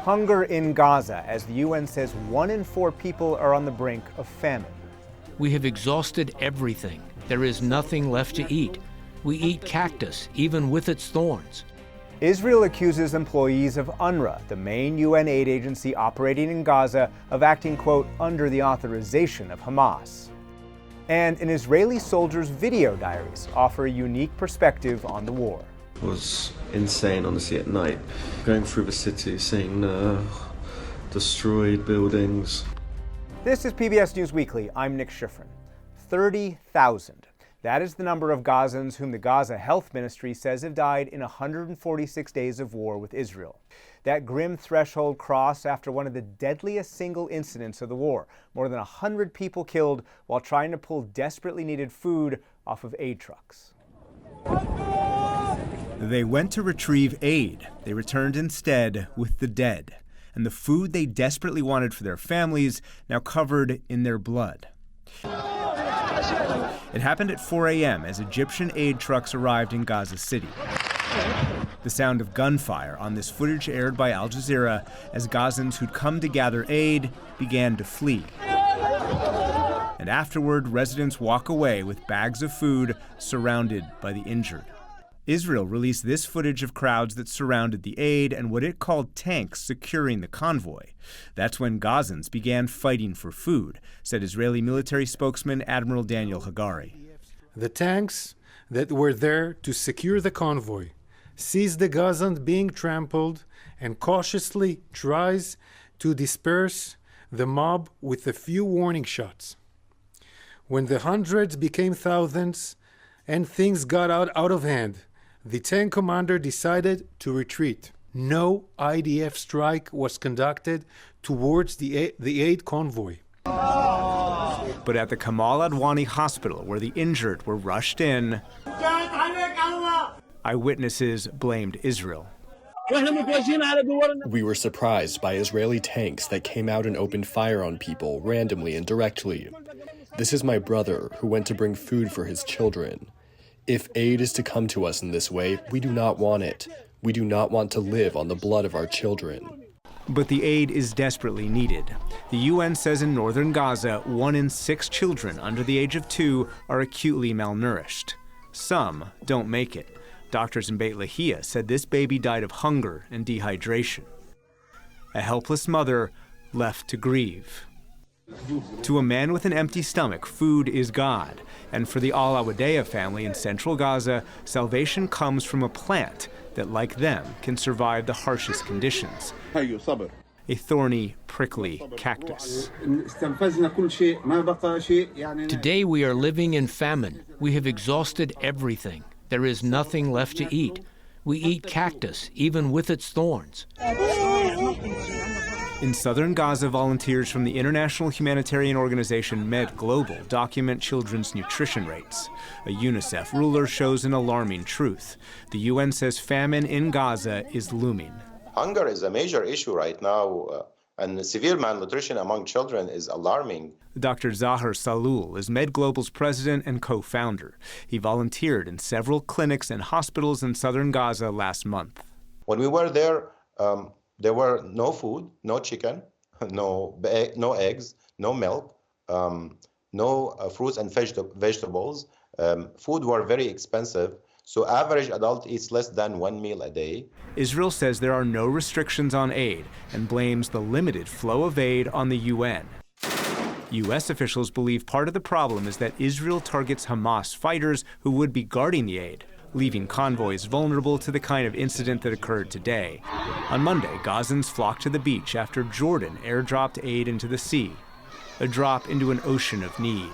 Hunger in Gaza, as the UN says 1 in 4 people are on the brink of famine. We have exhausted everything. There is nothing left to eat. We eat cactus, even with its thorns. Israel accuses employees of UNWRA, the main UN aid agency operating in Gaza, of acting, quote, under the authorization of Hamas. And an Israeli soldier's video diaries offer a unique perspective on the war. It was insane, honestly, at night. Going through the city, seeing destroyed buildings. This is PBS News Weekly. I'm Nick Schifrin. 30,000. That is the number of Gazans whom the Gaza Health Ministry says have died in 146 days of war with Israel. That grim threshold crossed after one of the deadliest single incidents of the war. More than 100 people killed while trying to pull desperately needed food off of aid trucks. They went to retrieve aid. They returned instead with the dead, and the food they desperately wanted for their families now covered in their blood. It happened at 4 a.m. as Egyptian aid trucks arrived in Gaza City. The sound of gunfire on this footage aired by Al Jazeera as Gazans who'd come to gather aid began to flee. And afterward, residents walk away with bags of food surrounded by the injured. Israel released this footage of crowds that surrounded the aid and what it called tanks securing the convoy. That's when Gazans began fighting for food, said Israeli military spokesman Admiral Daniel Hagari. The tanks that were there to secure the convoy sees the Gazans being trampled and cautiously tries to disperse the mob with a few warning shots. When the hundreds became thousands and things got out of hand, the tank commander decided to retreat. No IDF strike was conducted towards the aid convoy. But at the Kamal Adwani hospital, where the injured were rushed in, eyewitnesses blamed Israel. We were surprised by Israeli tanks that came out and opened fire on people randomly and directly. This is my brother who went to bring food for his children. If aid is to come to us in this way, we do not want it. We do not want to live on the blood of our children. But the aid is desperately needed. The UN says in northern Gaza, 1 in 6 children under the age of 2 are acutely malnourished. Some don't make it. Doctors in Beit Lahia said this baby died of hunger and dehydration. A helpless mother left to grieve. To a man with an empty stomach, food is God. And for the Al-Awadea family in central Gaza, salvation comes from a plant that, like them, can survive the harshest conditions. A thorny, prickly cactus. Today we are living in famine. We have exhausted everything. There is nothing left to eat. We eat cactus, even with its thorns. In southern Gaza, volunteers from the international humanitarian organization Med Global document children's nutrition rates. A UNICEF ruler shows an alarming truth. The UN says famine in Gaza is looming. Hunger is a major issue right now, and severe malnutrition among children is alarming. Dr. Zahar Salul is Med Global's president and co-founder. He volunteered in several clinics and hospitals in southern Gaza last month. When we were there were no food, no chicken, no eggs, no milk, no fruits and vegetables. Food were very expensive, so average adult eats less than 1 meal a day. Israel says there are no restrictions on aid and blames the limited flow of aid on the UN. U.S. officials believe part of the problem is that Israel targets Hamas fighters who would be guarding the aid, leaving convoys vulnerable to the kind of incident that occurred today. On Monday, Gazans flocked to the beach after Jordan airdropped aid into the sea, a drop into an ocean of need.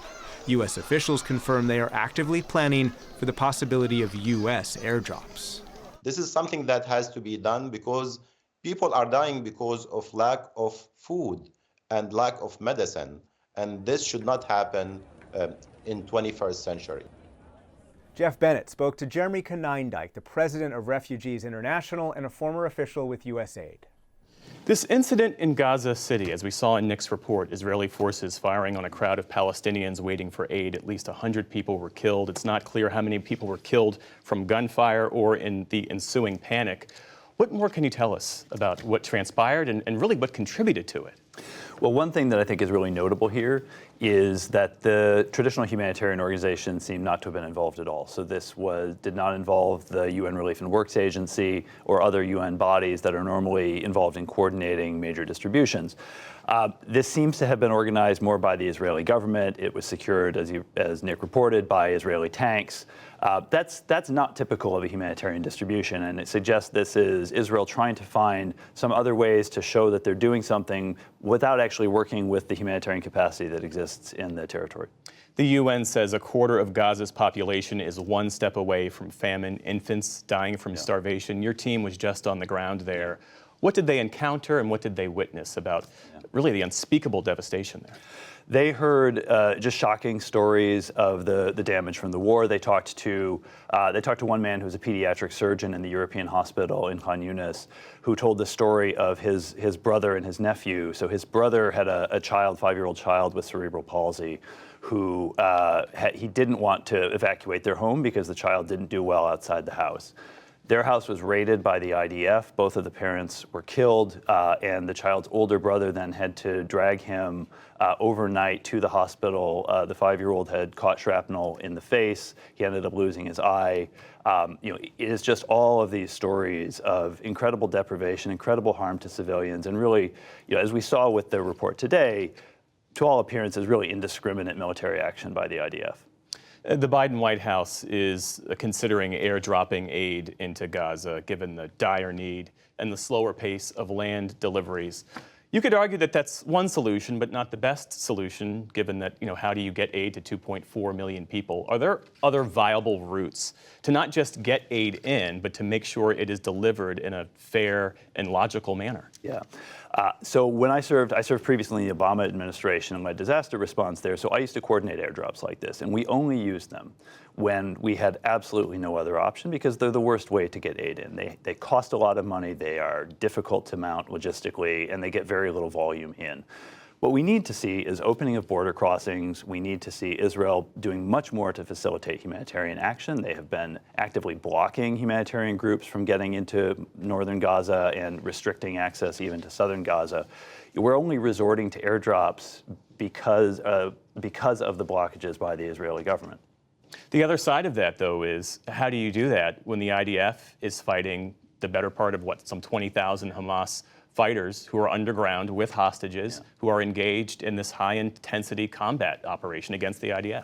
U.S. officials confirm they are actively planning for the possibility of U.S. airdrops. This is something that has to be done because people are dying because of lack of food and lack of medicine, and this should not happen in 21st century. Jeff Bennett spoke to Jeremy Konyndyk, the president of Refugees International and a former official with USAID. This incident in Gaza City, as we saw in Nick's report, Israeli forces firing on a crowd of Palestinians waiting for aid. At least 100 people were killed. It's not clear how many people were killed from gunfire or in the ensuing panic. What more can you tell us about what transpired and really what contributed to it? Well, one thing that I think is really notable here is that the traditional humanitarian organizations seem not to have been involved at all. So this did not involve the UN Relief and Works Agency or other UN bodies that are normally involved in coordinating major distributions. This seems to have been organized more by the Israeli government. It was secured, as Nick reported, by Israeli tanks. That's not typical of a humanitarian distribution, and it suggests this is Israel trying to find some other ways to show that they're doing something without actually working with the humanitarian capacity that exists in the territory. The UN says a quarter of Gaza's population is one step away from famine, infants dying from starvation. Your team was just on the ground there. What did they encounter and what did they witness about really the unspeakable devastation there? They heard just shocking stories of the damage from the war. They talked to one man who was a pediatric surgeon in the European hospital in Khan Yunis, who told the story of his brother and his nephew. So his brother had a child, 5-year-old child with cerebral palsy, who he didn't want to evacuate their home because the child didn't do well outside the house. Their house was raided by the IDF. Both of the parents were killed, and the child's older brother then had to drag him overnight to the hospital. The 5-year-old had caught shrapnel in the face. He ended up losing his eye. It is just all of these stories of incredible deprivation, incredible harm to civilians, and really, as we saw with the report today, to all appearances, really indiscriminate military action by the IDF. The Biden White House is considering airdropping aid into Gaza, given the dire need and the slower pace of land deliveries. You could argue that that's one solution, but not the best solution, given that, how do you get aid to 2.4 million people? Are there other viable routes to not just get aid in, but to make sure it is delivered in a fair and logical manner? Yeah. So when I served previously in the Obama administration and led disaster response there, so I used to coordinate airdrops like this, and we only used them when we had absolutely no other option because they're the worst way to get aid in. They cost a lot of money, they are difficult to mount logistically, and they get very little volume in. What we need to see is opening of border crossings. We need to see Israel doing much more to facilitate humanitarian action. They have been actively blocking humanitarian groups from getting into northern Gaza and restricting access even to southern Gaza. We're only resorting to airdrops because of the blockages by the Israeli government. The other side of that, though, is how do you do that when the IDF is fighting the better part of, some 20,000 Hamas fighters who are underground with hostages, who are engaged in this high-intensity combat operation against the IDF?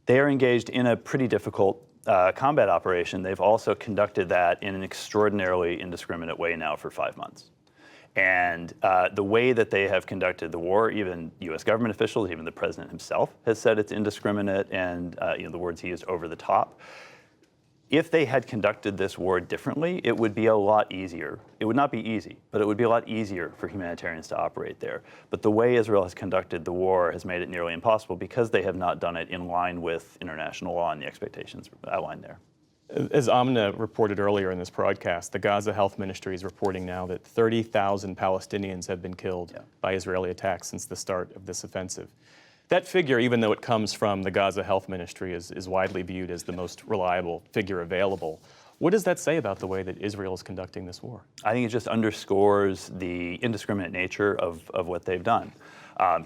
They are engaged in a pretty difficult combat operation. They've also conducted that in an extraordinarily indiscriminate way now for 5 months. And the way that they have conducted the war, even U.S. government officials, even the president himself has said it's indiscriminate and the words he used, over the top. If they had conducted this war differently, it would be a lot easier. It would not be easy, but it would be a lot easier for humanitarians to operate there. But the way Israel has conducted the war has made it nearly impossible because they have not done it in line with international law and the expectations outlined there. As Amna reported earlier in this broadcast, the Gaza Health Ministry is reporting now that 30,000 Palestinians have been killed by Israeli attacks since the start of this offensive. That figure, even though it comes from the Gaza Health Ministry, is widely viewed as the most reliable figure available. What does that say about the way that Israel is conducting this war? I think it just underscores the indiscriminate nature of what they've done.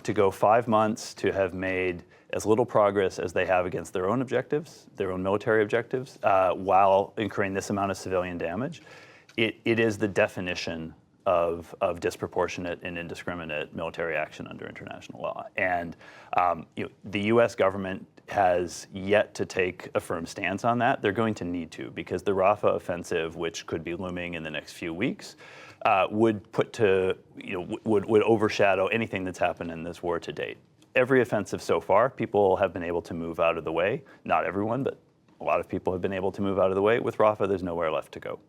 To go 5 months, to have made as little progress as they have against their own objectives, their own military objectives, while incurring this amount of civilian damage, it is the definition of disproportionate and indiscriminate military action under international law. And the U.S. government has yet to take a firm stance on that. They're going to need to, because the Rafah offensive, which could be looming in the next few weeks, would overshadow anything that's happened in this war to date. Every offensive so far, people have been able to move out of the way. Not everyone, but a lot of people have been able to move out of the way. With Rafah, there's nowhere left to go.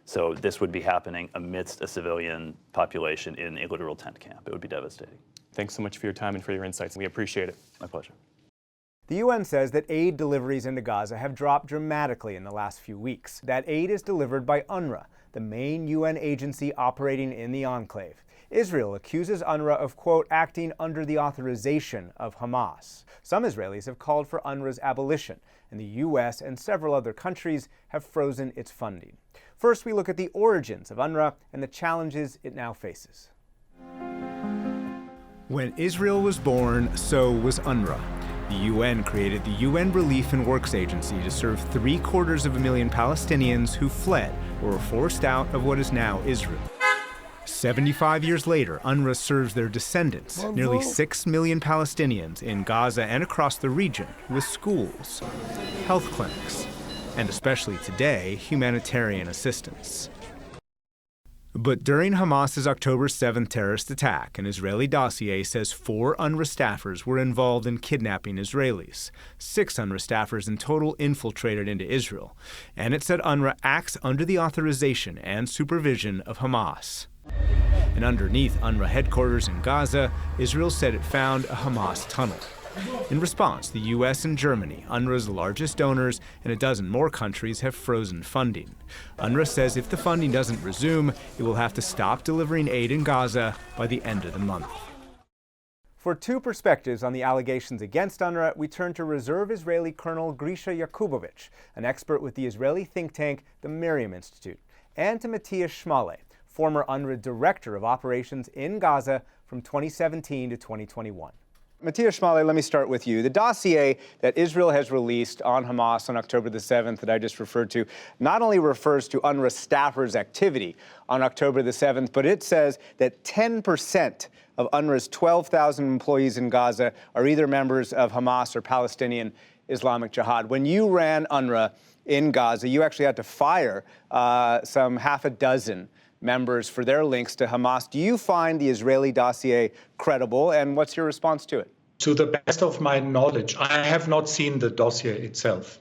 So this would be happening amidst a civilian population in a literal tent camp. It would be devastating. Thanks so much for your time and for your insights. We appreciate it. My pleasure. The UN says that aid deliveries into Gaza have dropped dramatically in the last few weeks. That aid is delivered by UNWRA, the main UN agency operating in the enclave. Israel accuses UNWRA of, quote, acting under the authorization of Hamas. Some Israelis have called for UNWRA's abolition, and the U.S. and several other countries have frozen its funding. First, we look at the origins of UNWRA and the challenges it now faces. When Israel was born, so was UNWRA. The UN created the UN Relief and Works Agency to serve 750,000 Palestinians who fled or were forced out of what is now Israel. 75 years later, UNWRA serves their descendants, nearly 6 million Palestinians in Gaza and across the region, with schools, health clinics, and especially today, humanitarian assistance. But during Hamas's October 7th terrorist attack, an Israeli dossier says 4 UNRWA staffers were involved in kidnapping Israelis. 6 UNRWA staffers in total infiltrated into Israel. And it said UNRWA acts under the authorization and supervision of Hamas. And underneath UNRWA headquarters in Gaza, Israel said it found a Hamas tunnel. In response, the U.S. and Germany, UNRWA's largest donors, and a dozen more countries have frozen funding. UNRWA says if the funding doesn't resume, it will have to stop delivering aid in Gaza by the end of the month. For 2 perspectives on the allegations against UNRWA, we turn to Reserve Israeli Colonel Grisha Yakubovich, an expert with the Israeli think tank, the Miriam Institute, and to Matthias Schmale, former UNRWA Director of Operations in Gaza from 2017 to 2021. Matthias Schmale, let me start with you. The dossier that Israel has released on Hamas on October the 7th that I just referred to not only refers to UNRWA staffers' activity on October the 7th, but it says that 10% of UNRWA's 12,000 employees in Gaza are either members of Hamas or Palestinian Islamic Jihad. When you ran UNRWA in Gaza, you actually had to fire some half a dozen members for their links to Hamas. Do you find the Israeli dossier credible, and what's your response to it? To the best of my knowledge, I have not seen the dossier itself.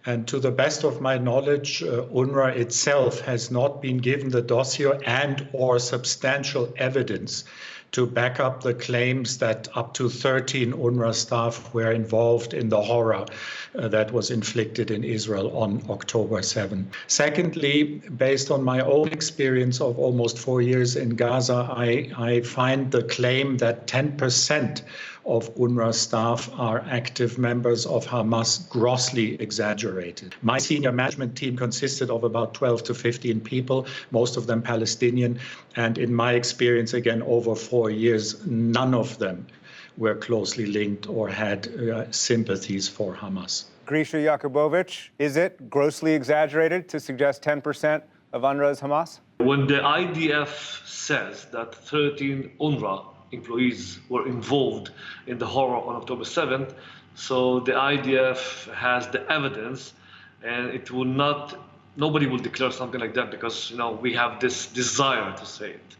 And to the best of my knowledge, UNRWA itself has not been given the dossier and or substantial evidence to back up the claims that up to 13 UNRWA staff were involved in the horror that was inflicted in Israel on October 7. Secondly, based on my own experience of almost 4 years in Gaza, I find the claim that 10% of UNRWA staff are active members of Hamas grossly exaggerated. My senior management team consisted of about 12 to 15 people, most of them Palestinian, and in my experience, again, over 4 years, none of them were closely linked or had sympathies for Hamas. Grisha Yakubovich, is it grossly exaggerated to suggest 10% of UNRWA is Hamas? When the IDF says that 13 UNRWA employees were involved in the horror on October 7th, so the IDF has the evidence, and it will not, nobody will declare something like that because, we have this desire to say it.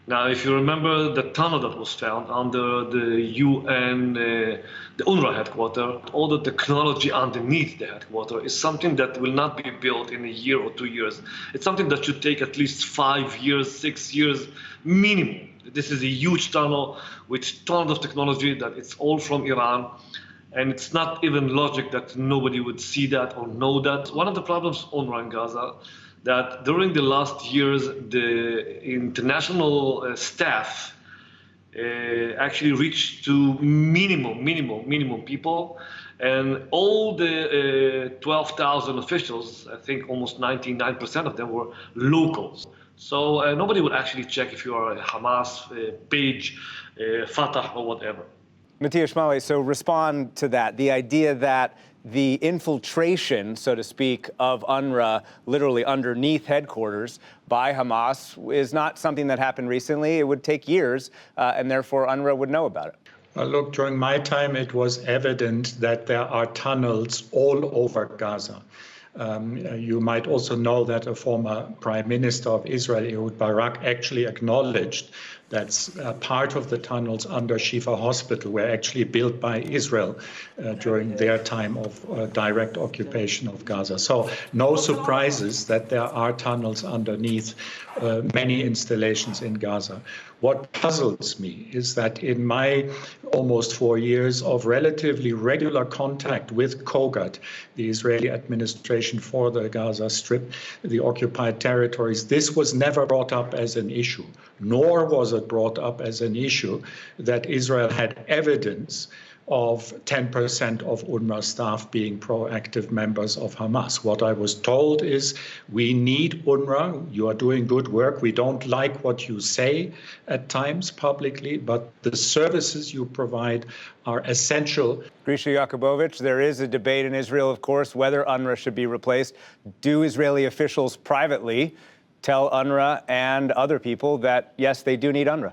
Now, if you remember the tunnel that was found under the UN, the UNRWA headquarters, all the technology underneath the headquarters is something that will not be built in a year or 2 years. It's something that should take at least 5 years, 6 years minimum. This is a huge tunnel with tons of technology that it's all from Iran. And it's not even logic that nobody would see that or know that. One of the problems UNRWA in Gaza, that during the last years, the international staff actually reached to minimum people. And all the 12,000 officials, I think almost 99% of them were locals. So nobody would actually check if you are a Hamas page, Fatah or whatever. Matthias Schmale, so respond to that. The idea that the infiltration, so to speak, of UNRWA literally underneath headquarters by Hamas is not something that happened recently. It would take years, and therefore UNRWA would know about it. Well, look, during my time, it was evident that there are tunnels all over Gaza. You might also know that a former prime minister of Israel, Ehud Barak, actually acknowledged that part of the tunnels under Shifa Hospital were actually built by Israel during their time of direct occupation of Gaza. So no surprises that there are tunnels underneath many installations in Gaza. What puzzles me is that in my almost 4 years of relatively regular contact with COGAT, the Israeli administration for the Gaza Strip, the occupied territories, this was never brought up as an issue, nor was it brought up as an issue that Israel had evidence of 10% of UNRWA staff being proactive members of Hamas. What I was told is, we need UNRWA. You are doing good work. We don't like what you say at times publicly, but the services you provide are essential. Grisha Yakubovich, there is a debate in Israel, of course, whether UNRWA should be replaced. Do Israeli officials privately tell UNRWA and other people that, yes, they do need UNRWA?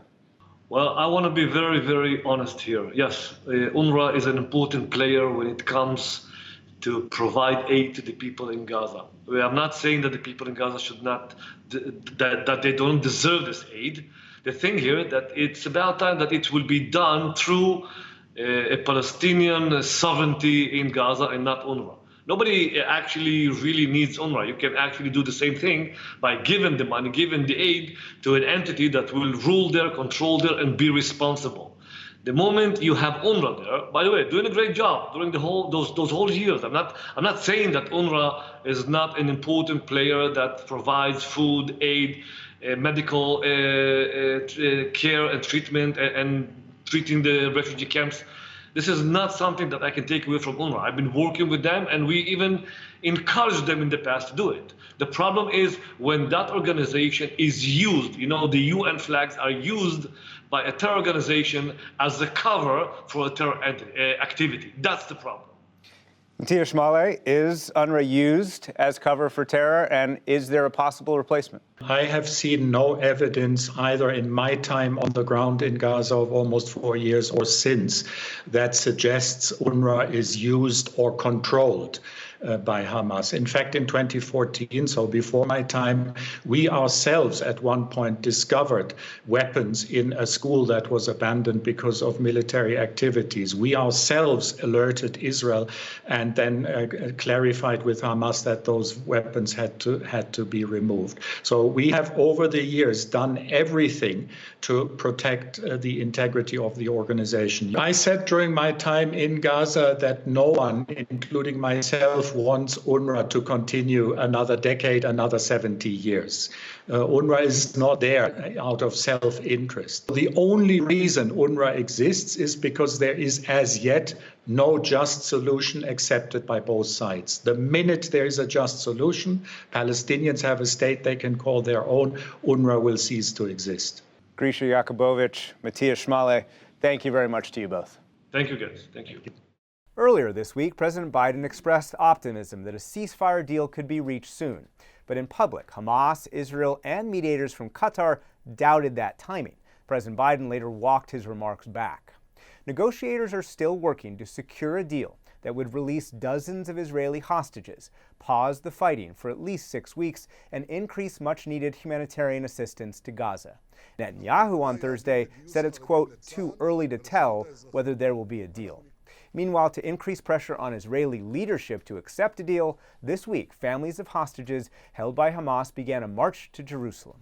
Well, I want to be very, very honest here. Yes, UNRWA is an important player when it comes to provide aid to the people in Gaza. I'm not saying that the people in Gaza should not, that they don't deserve this aid. The thing here that it's about time that it will be done through a Palestinian sovereignty in Gaza and not UNRWA. Nobody actually really needs UNRWA. You can actually do the same thing by giving the money, giving the aid to an entity that will rule there, control there, and be responsible. The moment you have UNRWA there, by the way, doing a great job during the whole those whole years. I'm not saying that UNRWA is not an important player that provides food, aid, medical care and treatment, and treating the refugee camps. This is not something that I can take away from UNRWA. I've been working with them, and we even encouraged them in the past to do it. The problem is when that organization is used, the UN flags are used by a terror organization as a cover for a terror activity. That's the problem. Matthias Schmale, is UNRWA used as cover for terror, and is there a possible replacement? I have seen no evidence either in my time on the ground in Gaza of almost 4 years or since that suggests UNRWA is used or controlled by Hamas. In fact, in 2014, so before my time, we ourselves at one point discovered weapons in a school that was abandoned because of military activities. We ourselves alerted Israel and then clarified with Hamas that those weapons had to be removed. So we have over the years done everything to protect the integrity of the organization. I said during my time in Gaza that no one, including myself, wants UNRWA to continue another decade, another 70 years. UNRWA is not there out of self-interest. The only reason UNRWA exists is because there is as yet no just solution accepted by both sides. The minute there is a just solution, Palestinians have a state they can call their own, UNRWA will cease to exist. Grisha Yakubovich, Matthias Schmale, thank you very much to you both. Thank you, guys. Thank you. Earlier this week, President Biden expressed optimism that a ceasefire deal could be reached soon. But in public, Hamas, Israel, and mediators from Qatar doubted that timing. President Biden later walked his remarks back. Negotiators are still working to secure a deal that would release dozens of Israeli hostages, pause the fighting for at least 6 weeks, and increase much-needed humanitarian assistance to Gaza. Netanyahu on Thursday said it's, quote, too early to tell whether there will be a deal. Meanwhile, to increase pressure on Israeli leadership to accept a deal, this week, families of hostages held by Hamas began a march to Jerusalem.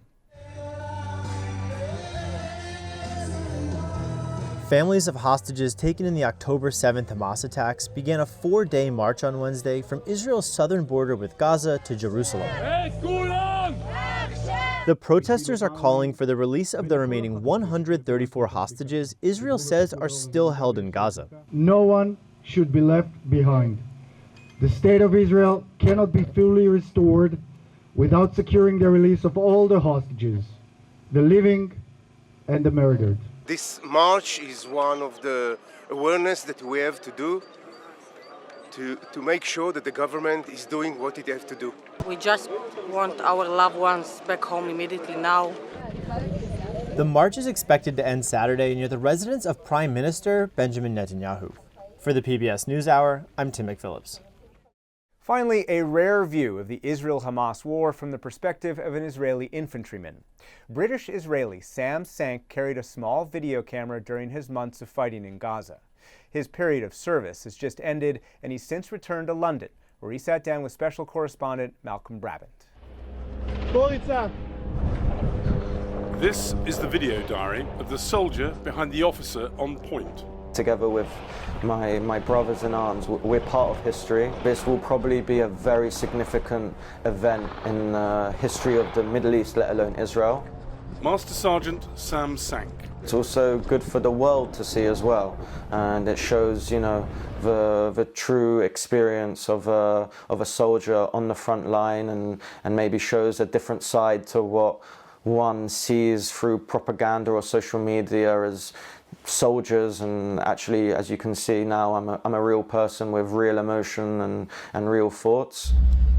Families of hostages taken in the October 7th Hamas attacks began a 4-day march on Wednesday from Israel's southern border with Gaza to Jerusalem. The protesters are calling for the release of the remaining 134 hostages Israel says are still held in Gaza. No one should be left behind. The state of Israel cannot be fully restored without securing the release of all the hostages, the living and the murdered. This march is one of the awareness that we have to do to make sure that the government is doing what it has to do. We just want our loved ones back home immediately now. The march is expected to end Saturday near the residence of Prime Minister Benjamin Netanyahu. For the PBS NewsHour, I'm Tim McPhillips. Finally, a rare view of the Israel-Hamas war from the perspective of an Israeli infantryman. British-Israeli Sam Sank carried a small video camera during his months of fighting in Gaza. His period of service has just ended, and he's since returned to London, where he sat down with special correspondent Malcolm Brabant. This is the video diary of the soldier behind the officer on point. Together with my brothers in arms, we're part of history. This will probably be a very significant event in the history of the Middle East, let alone Israel. Master Sergeant Sam Sank. It's also good for the world to see as well, and it shows, the true experience of a soldier on the front line, and maybe shows a different side to what one sees through propaganda or social media as soldiers. And actually, as you can see now, I'm a real person with real emotion and real thoughts.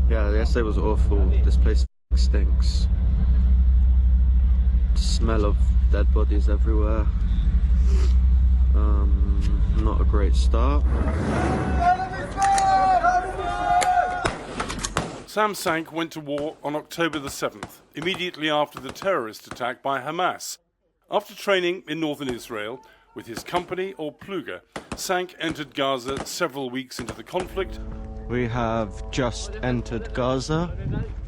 Yeah, yesterday was awful. This place stinks. The smell of dead bodies everywhere. Not a great start. Sam Sank went to war on October the 7th, immediately after the terrorist attack by Hamas. After training in northern Israel with his company, or Pluga, Sank entered Gaza several weeks into the conflict. We have just entered Gaza.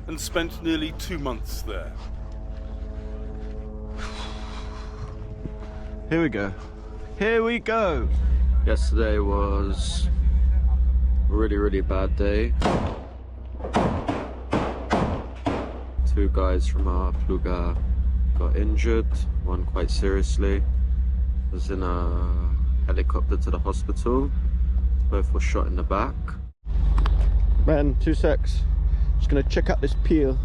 And spent nearly 2 months there. Here we go. Here we go! Yesterday was a really, really bad day. 2 guys from our Pluga got injured, one quite seriously. Was in a helicopter to the hospital. Both were shot in the back. Man, 2 secs. Just gonna check out this pier.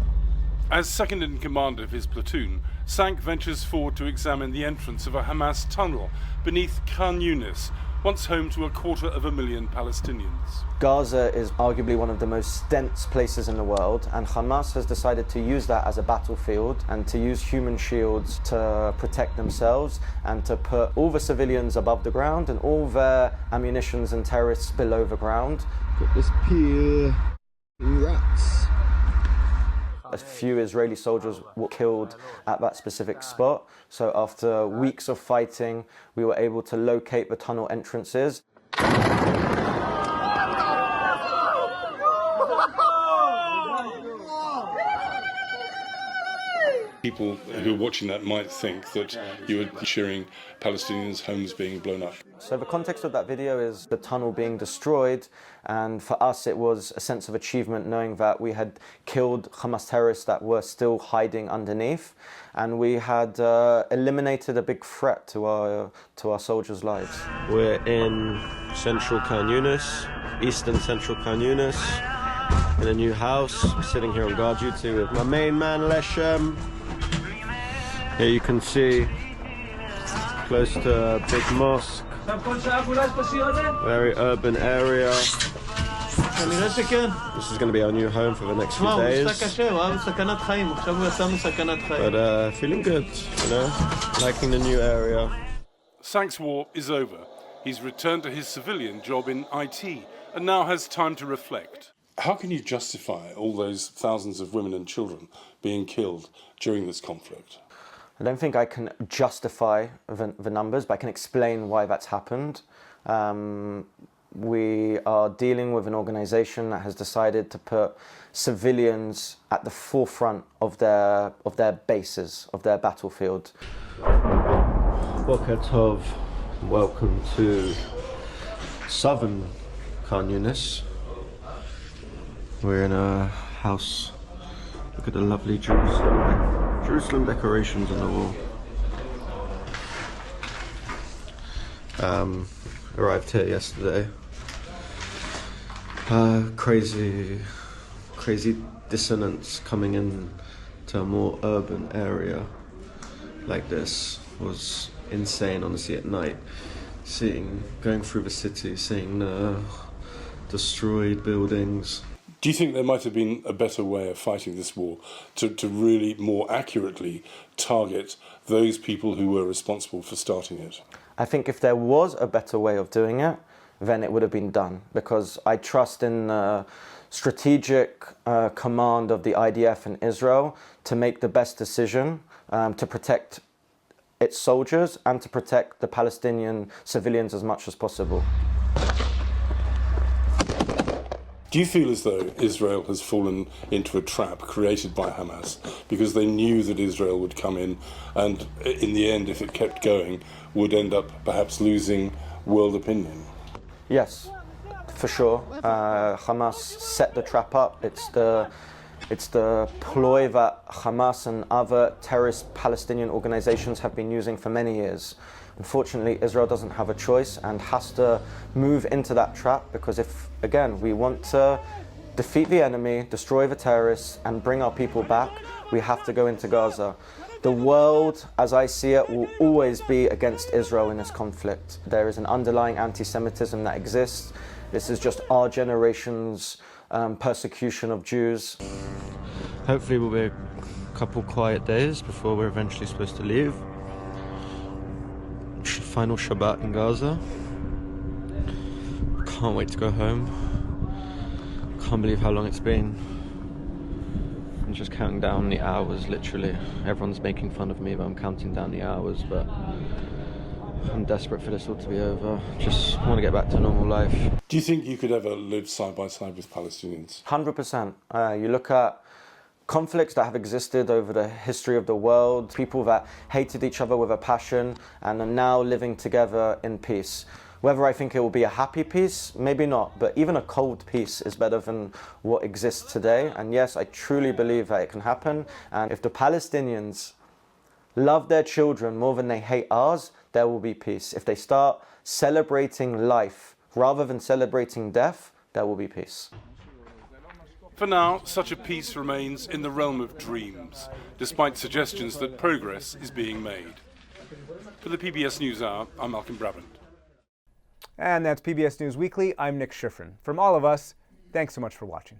As second in command of his platoon, Sank ventures forward to examine the entrance of a Hamas tunnel beneath Khan Yunis, once home to 250,000 Palestinians. Gaza is arguably one of the most dense places in the world, and Hamas has decided to use that as a battlefield and to use human shields to protect themselves and to put all the civilians above the ground and all their ammunitions and terrorists below the ground. Got this pier, rats. A few Israeli soldiers were killed at that specific spot. So after weeks of fighting, we were able to locate the tunnel entrances. People who are watching that might think that you were cheering Palestinians' homes being blown up. So the context of that video is the tunnel being destroyed, and for us it was a sense of achievement knowing that we had killed Hamas terrorists that were still hiding underneath, and we had eliminated a big threat to our soldiers' lives. We're in central Khan Yunis, eastern central Khan Yunis, in a new house. I'm sitting here on guard duty with my main man Leshem. Here you can see close to a big mosque, very urban area. This is going to be our new home for the next few days. But feeling good, liking the new area. Sank's war is over. He's returned to his civilian job in IT and now has time to reflect. How can you justify all those thousands of women and children being killed during this conflict? I don't think I can justify the numbers, but I can explain why that's happened. We are dealing with an organization that has decided to put civilians at the forefront of their bases, of their battlefield. Boker Tov, welcome to southern Khan Yunis. We're in a house. Look at the lovely Jerusalem decorations on the wall. Arrived here yesterday. Crazy dissonance coming in to a more urban area like this was insane, honestly, at night. Going through the city, seeing the destroyed buildings. Do you think there might have been a better way of fighting this war to really more accurately target those people who were responsible for starting it? I think if there was a better way of doing it, then it would have been done, because I trust in the strategic command of the IDF in Israel to make the best decision to protect its soldiers and to protect the Palestinian civilians as much as possible. Do you feel as though Israel has fallen into a trap created by Hamas because they knew that Israel would come in and in the end, if it kept going, would end up perhaps losing world opinion? Yes, for sure. Hamas set the trap up. It's the It's the ploy that Hamas and other terrorist Palestinian organizations have been using for many years. Unfortunately, Israel doesn't have a choice and has to move into that trap, because if, again, we want to defeat the enemy, destroy the terrorists, and bring our people back, we have to go into Gaza. The world, as I see it, will always be against Israel in this conflict. There is an underlying anti-Semitism that exists. This is just our generation's persecution of Jews. Hopefully we'll be a couple quiet days before we're eventually supposed to leave. Final Shabbat in Gaza. Can't wait to go home. Can't believe how long it's been. I'm just counting down the hours, literally. Everyone's making fun of me, but I'm counting down the hours, but I'm desperate for this all to be over. Just want to get back to normal life. Do you think you could ever live side by side with Palestinians? 100%. You look at conflicts that have existed over the history of the world, people that hated each other with a passion and are now living together in peace. Whether I think it will be a happy peace, maybe not, but even a cold peace is better than what exists today. And yes, I truly believe that it can happen. And if the Palestinians love their children more than they hate ours, there will be peace. If they start celebrating life rather than celebrating death, there will be peace. For now, such a peace remains in the realm of dreams, despite suggestions that progress is being made. For the PBS NewsHour, I'm Malcolm Brabant. And that's PBS News Weekly. I'm Nick Schifrin. From all of us, thanks so much for watching.